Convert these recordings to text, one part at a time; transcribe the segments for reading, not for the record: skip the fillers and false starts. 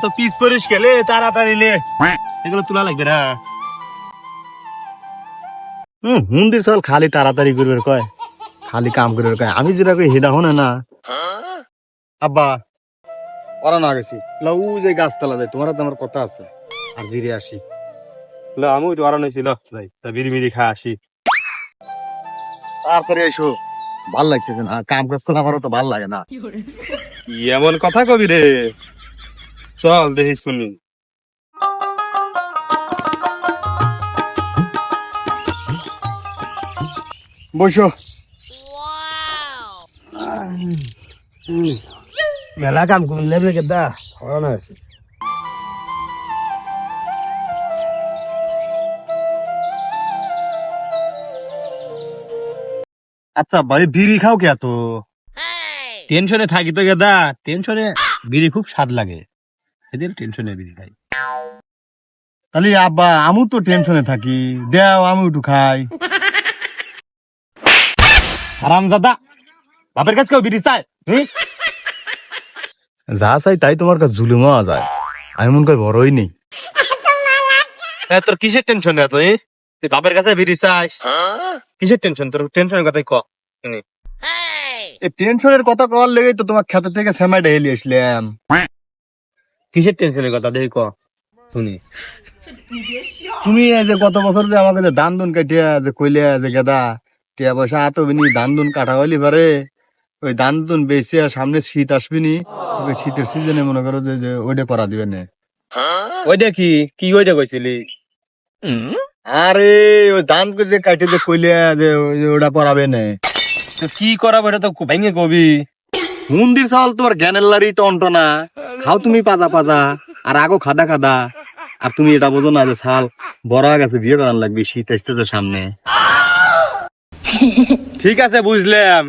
তো পিস করিস খেলে তাড়াতাড়ি লে, এগুলো তোলা লাগবে না। হুন্দির চল খালি তাড়াতাড়ি করবে কয়, খালি কাম করবে কয়, আমি যেটা কই সেটা হনে না। আব্বা ওরা না গেছি ও যে গাছতলা যায়, তোমার আমার কথা আছে, আর জিরে আসি। আমি ওইটা আরাম হয়েছিল, বিড়ি মিড়ি খা আসি। তাড়াতাড়ি এসো, ভাল লাগতেছে না কাম কাজ তো, আমারও তো ভাল লাগে না। কি এমন কথা কবি রে, চল দেখি শুনি। বসো। মেলা কাম করলে কেদা ওরা আছে আচ্ছা ভাই, বিড়ি খাও কে তো? টেনশনে থাকি তো গেদা, টেনশনে বিড়ি খুব স্বাদ লাগে, এদের টেনশনে বিড়ি খাই। তাহলে আব্বা আমি তো টেনশনে থাকি, দেও আমি একটু খাই। আরাম দাদা, বাপের কাছে কেউ বিড়ি চায়? যা চাই তাই তোমার কাছে জুলুম যায়, আমি মন কই বড়ই নেই। তোর কিসের টেনশন তুই বাপের কাছে বিড়ি চাস? কিসের টেনশন তোর? টেনশনের কথাই ক শুনি। এই টেনশনের কথা কওয়ার লেগেই তো তোমার খেতে থেকে সেমাইটা হেলি আসলাম। কিসের টেনশনের কথা দেখি ক শুনি। তুমি এই যে গত বছর যে আমাকে যে ধান দুন কাটিয়া যে কইলে যে গেদা টিয়া পয়সা হাত হবিনি, ধান দুন কাটা হইলি পারে, ওই ধান দুন বেশি সামনে শীত আসবিনি, ওই শীতের সিজনে মনে করো যে ওইটা করা দিবে না। ওইটা কি কি ওইটা কইছিলি? আরে ওই ধান যে কাটে যে কইলে যে ওটা করাবে না। তো কি করাবো এটা তো ভেঙে কবি। মন্দির চাল তোমার জ্ঞানের লারি টনটনা, খাও তুমি পাজা পাজা, আর আগো খাদা খাদা, আর তুমি এটা বোঝো না যে ছাল বড় হয়ে গেছে, বিয়ে করার লাগবে, শীত আসতেছে সামনে। ঠিক আছে বুঝলাম,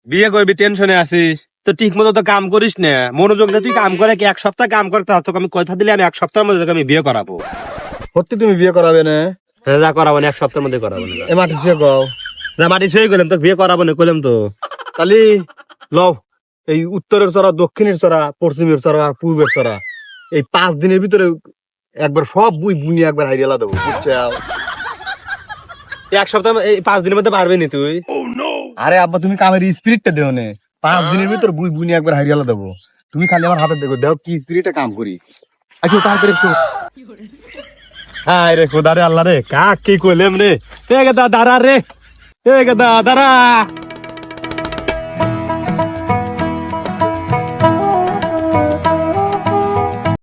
বিয়ে করবি টেনশনে আসিস তো, ঠিক মতো তো কাম করিস না, মনোযোগ দিয়ে তুই কাম করে কি এক সপ্তাহ কাম করতে তোকে আমি কথা দিলে আমি এক সপ্তাহের মধ্যে তোকে আমি বিয়ে করাবো। সত্যি তুমি বিয়ে করাবে না? যা করাবো না, এক সপ্তাহের মধ্যে করাবো না। এ মাটি ছুঁয়ে কও। যা মাটি ছুঁয়ে গেলাম তোকে বিয়ে করাবো না কইলাম তো। তাহলে লও, এই উত্তরের চড়া, দক্ষিণের চড়া, পশ্চিমের চড়া আর পূর্বের চড়া, এই 5 দিনের ভিতরে একবার সব বুই বুনি একবার হাইরিয়ালা দেবো, বুঝছো? এক সপ্তাহ এই 5 দিনের মধ্যে পারবি নি তুই? আরে আব্বা তুমি কামের স্পিরিটটা দেও নে, 5 দিনের ভিতর বুই বুনি একবার হাইরিয়ালা দেবো। তুমি খালি আমার হাতে দেখো, দেখো কি স্পিরিটে কাম করি। আচ্ছা তাড়াতাড়ি চল। হ্যাঁ রে খোদা রে আল্লাহ রে, কাক কি কইলাম রে, এ গেদা দাঁড়া রে, এ গেদা দাঁড়া।